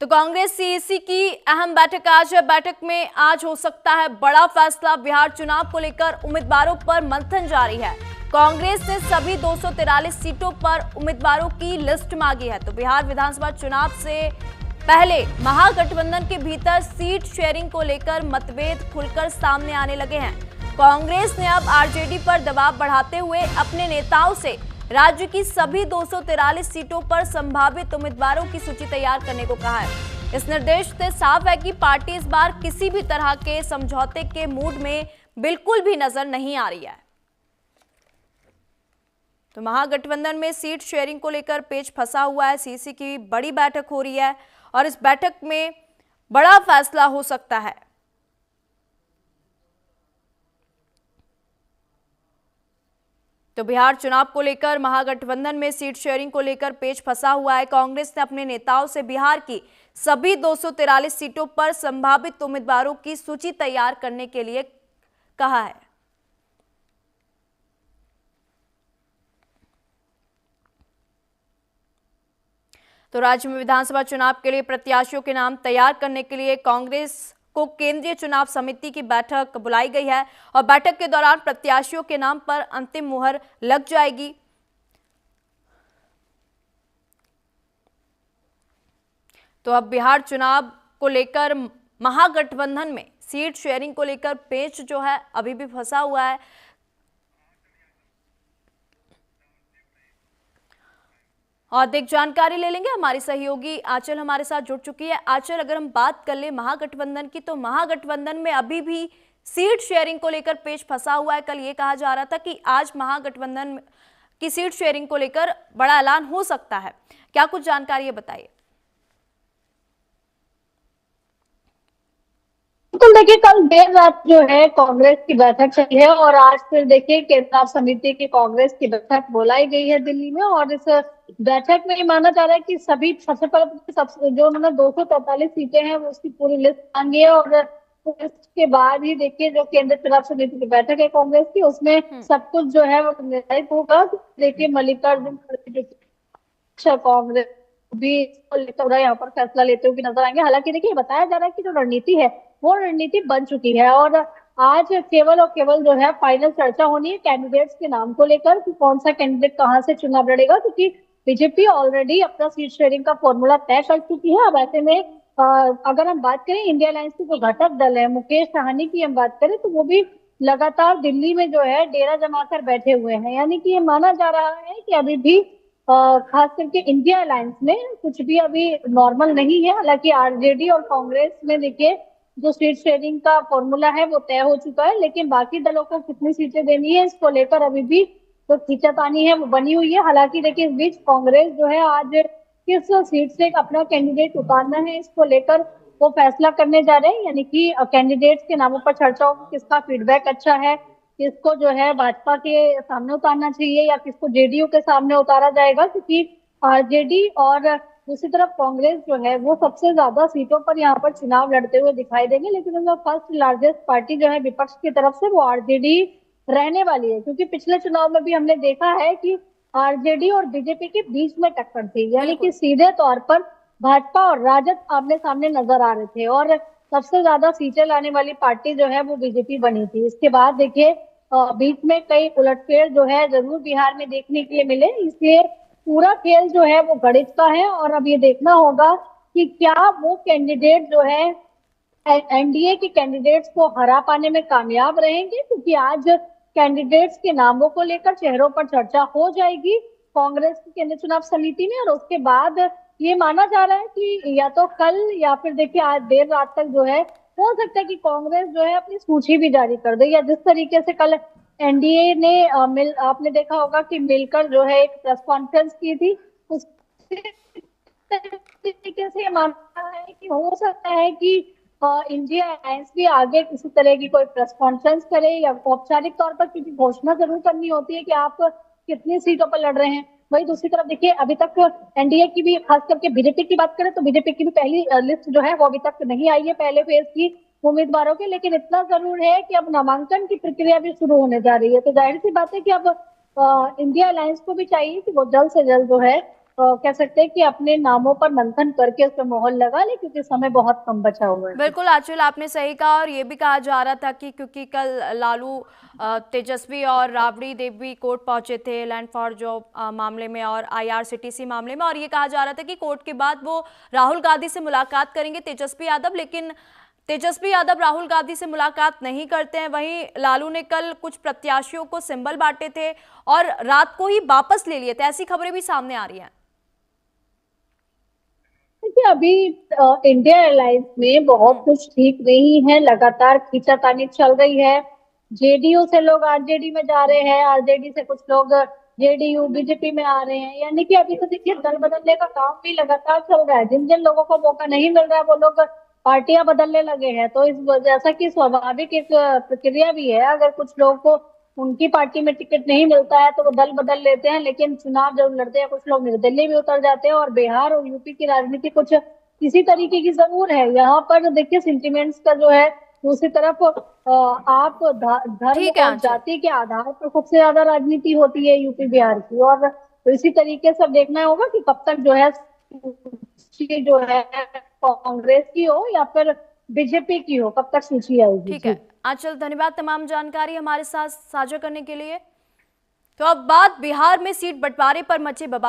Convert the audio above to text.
तो कांग्रेस सीईसी की अहम बैठक आज है। बैठक में आज हो सकता है बड़ा फैसला। बिहार चुनाव को लेकर उम्मीदवारों पर मंथन जारी है। कांग्रेस ने सभी 243 सीटों पर उम्मीदवारों की लिस्ट मांगी है। तो बिहार विधानसभा चुनाव से पहले महागठबंधन के भीतर सीट शेयरिंग को लेकर मतभेद खुलकर सामने आने लगे हैं। कांग्रेस ने अब आरजेडी पर दबाव बढ़ाते हुए अपने नेताओं से राज्य की सभी 243 सीटों पर संभावित उम्मीदवारों की सूची तैयार करने को कहा है। इस निर्देश से साफ है कि पार्टी इस बार किसी भी तरह के समझौते के मूड में बिल्कुल भी नजर नहीं आ रही है। तो महागठबंधन में सीट शेयरिंग को लेकर पेच फंसा हुआ है। सीसी की बड़ी बैठक हो रही है और इस बैठक में बड़ा फैसला हो सकता है। तो बिहार चुनाव को लेकर महागठबंधन में सीट शेयरिंग को लेकर पेच फंसा हुआ है। कांग्रेस ने अपने नेताओं से बिहार की सभी 243 सीटों पर संभावित उम्मीदवारों की सूची तैयार करने के लिए कहा है। तो राज्य में विधानसभा चुनाव के लिए प्रत्याशियों के नाम तैयार करने के लिए कांग्रेस को केंद्रीय चुनाव समिति की बैठक बुलाई गई है और बैठक के दौरान प्रत्याशियों के नाम पर अंतिम मुहर लग जाएगी। तो अब बिहार चुनाव को लेकर महागठबंधन में सीट शेयरिंग को लेकर पेच जो है अभी भी फंसा हुआ है। और अधिक जानकारी ले लेंगे, हमारी सहयोगी आंचल हमारे साथ जुड़ चुकी है। आंचल, अगर हम बात कर ले महागठबंधन की, तो महागठबंधन में अभी भी सीट शेयरिंग को लेकर पेच फंसा हुआ है। कल ये कहा जा रहा था कि आज महागठबंधन की सीट शेयरिंग को लेकर बड़ा ऐलान हो सकता है। क्या कुछ जानकारी है, बताइए। बिल्कुल, देखिए कल देर रात जो है कांग्रेस की बैठक चली है और आज फिर देखिए केंद्रीय समिति की कांग्रेस की बैठक बुलाई गई है दिल्ली में। और इस बैठक में ये माना जा रहा है कि सभी सबसे पहले जो उन्होंने 243 सीटें हैं वो उसकी पूरी लिस्ट मांगी है। और उसके बाद ही देखिए जो केंद्रीय चुनाव समिति की बैठक है कांग्रेस की, उसमें सब कुछ जो है वो निर्धारित होगा। देखिए मल्लिकार्जुन खड़गे जो कांग्रेस भी इसको लेकर यहाँ पर फैसला लेते हुए नजर आएंगे। हालांकि देखिए बताया जा रहा है कि जो रणनीति है वो रणनीति बन चुकी है और आज केवल और केवल जो है फाइनल चर्चा होनी है कैंडिडेट्स के नाम को लेकर कि कौन सा कैंडिडेट कहां से चुनाव लड़ेगा, क्योंकि बीजेपी ऑलरेडी अपना सीट शेयरिंग का फॉर्मूला तय कर चुकी है। अब ऐसे में अगर हम बात करें इंडिया अलायंस के जो घटक दल है, मुकेश सहनी की हम बात करें, तो वो भी लगातार दिल्ली में जो है डेरा जमा कर बैठे हुए हैं। यानी कि ये माना जा रहा है कि अभी भी खास करके इंडिया अलायंस में कुछ भी अभी नॉर्मल नहीं है। हालांकि आरजेडी और कांग्रेस में देखिए जो सीट शेयरिंग का फॉर्मूला है वो तय हो चुका है, लेकिन बाकी दलों को कितनी सीटें देनी है इसको लेकर अभी भी जो खींचातानी है वो बनी हुई है। हालांकि देखिए इस बीच कांग्रेस जो है आज किस सीट से अपना कैंडिडेट उतारना है इसको लेकर वो फैसला करने जा रहे हैं। यानी कि कैंडिडेट्स के नामों पर चर्चा होगी, किसका फीडबैक अच्छा है, किसको जो है भाजपा के सामने उतारना चाहिए या किसको जेडीयू के सामने उतारा जाएगा, क्योंकि आरजेडी और दूसरी तरफ कांग्रेस जो है वो सबसे ज्यादा सीटों पर यहाँ पर चुनाव लड़ते हुए दिखाई देंगे। लेकिन उनका फर्स्ट लार्जेस्ट पार्टी जो है विपक्ष की तरफ से वो आरजेडी रहने वाली है, क्योंकि पिछले चुनाव में भी हमने देखा है कि आरजेडी और बीजेपी के बीच में टक्कर थी। यानी कि सीधे तौर पर भाजपा और राजद आमने सामने नजर आ रहे थे और सबसे ज्यादा सीटें लाने वाली पार्टी जो है वो बीजेपी बनी थी। इसके बाद देखिए बीच में कई उलटफेर जो है जरूर बिहार में देखने के लिए मिले, इसलिए पूरा खेल जो है वो गणित का है। और अब ये देखना होगा कि क्या वो कैंडिडेट जो है एनडीए के कैंडिडेट्स को हरा पाने में कामयाब रहेंगे, क्योंकि आज कैंडिडेट्स के नामों को लेकर चेहरों पर चर्चा हो जाएगी कांग्रेस की केंद्रीय चुनाव समिति में। और उसके बाद ये माना जा रहा है कि या तो कल या फिर देखिए आज देर रात तक जो है हो सकता है कि कांग्रेस जो है अपनी सूची भी जारी कर दे, या जिस तरीके से कल एनडीए ने आपने देखा होगा कि मिलकर जो है एक प्रेस कॉन्फ्रेंस की थी, उस तरीके से माना है कि हो सकता है कि इंडिया अलायंस भी आगे किसी तरह की कोई प्रेस कॉन्फ्रेंस करे या औपचारिक तौर पर किसी घोषणा जरूर करनी होती है कि आप कितनी सीटों पर लड़ रहे हैं। वही दूसरी तरफ देखिए अभी तक एनडीए की भी, खास करके बीजेपी की बात करें तो बीजेपी की भी पहली लिस्ट जो है वो अभी तक नहीं आई है पहले फेज की उम्मीदवारों के। लेकिन इतना जरूर है कि अब नामांकन की प्रक्रिया भी शुरू होने जा रही है, तो जाहिर सी बात है कि अब इंडिया अलायंस को भी चाहिए कि वो जल्द से जल्द जो है कह सकते हैं कि अपने नामों पर मंथन करके उस पर मोहर लगा ले, क्योंकि समय बहुत कम बचा हुआ है। बिल्कुल आंचल, आपने सही कहा। और ये भी कहा जा रहा था कि क्योंकि कल लालू, तेजस्वी और राबड़ी देव भी कोर्ट पहुंचे थे लैंड फॉर जॉब मामले में और आईआरसीटीसी मामले में, और ये कहा जा रहा था कि कोर्ट के बाद वो राहुल गांधी से मुलाकात करेंगे तेजस्वी यादव, लेकिन तेजस्वी यादव राहुल गांधी से मुलाकात नहीं करते हैं। वहीं लालू ने कल कुछ प्रत्याशियों को सिंबल बांटे थे और रात को ही वापस ले लिए थे, ऐसी खबरें भी सामने आ रही हैं। देखिए, अभी इंडिया अलायंस में बहुत कुछ ठीक नहीं है, लगातार खींचातानी चल रही है। जेडीयू से लोग आरजेडी में जा रहे हैं, आरजेडी से कुछ लोग जेडीयू बीजेपी में आ रहे हैं, यानी कि अभी तो देखिए दल बदलने का काम भी लगातार चल रहा है। जिन जिन लोगों को मौका नहीं मिल रहा है वो लोग पार्टियां बदलने लगे हैं। तो इस जैसा कि स्वाभाविक एक प्रक्रिया भी है, अगर कुछ लोगों को उनकी पार्टी में टिकट नहीं मिलता है तो वो दल बदल लेते हैं, लेकिन चुनाव जब लड़ते हैं कुछ लोग निर्दलीय भी उतर जाते हैं। और बिहार और यूपी की राजनीति कुछ इसी तरीके की जरूर है। यहाँ पर देखिए सेंटिमेंट्स का जो है, दूसरी तरफ आप धर्म ठीक है और आंचल। जाति के आधार पर सबसे ज्यादा राजनीति होती है यूपी बिहार की। और तो इसी तरीके से अब देखना होगा कि कब तक जो है सूची जो है कांग्रेस की हो या फिर बीजेपी की हो, कब तक सूची आएगी। ठीक जी। है आंचल, धन्यवाद तमाम जानकारी हमारे साथ साझा करने के लिए। तो अब बात बिहार में सीट बंटवारे पर मचे बवाल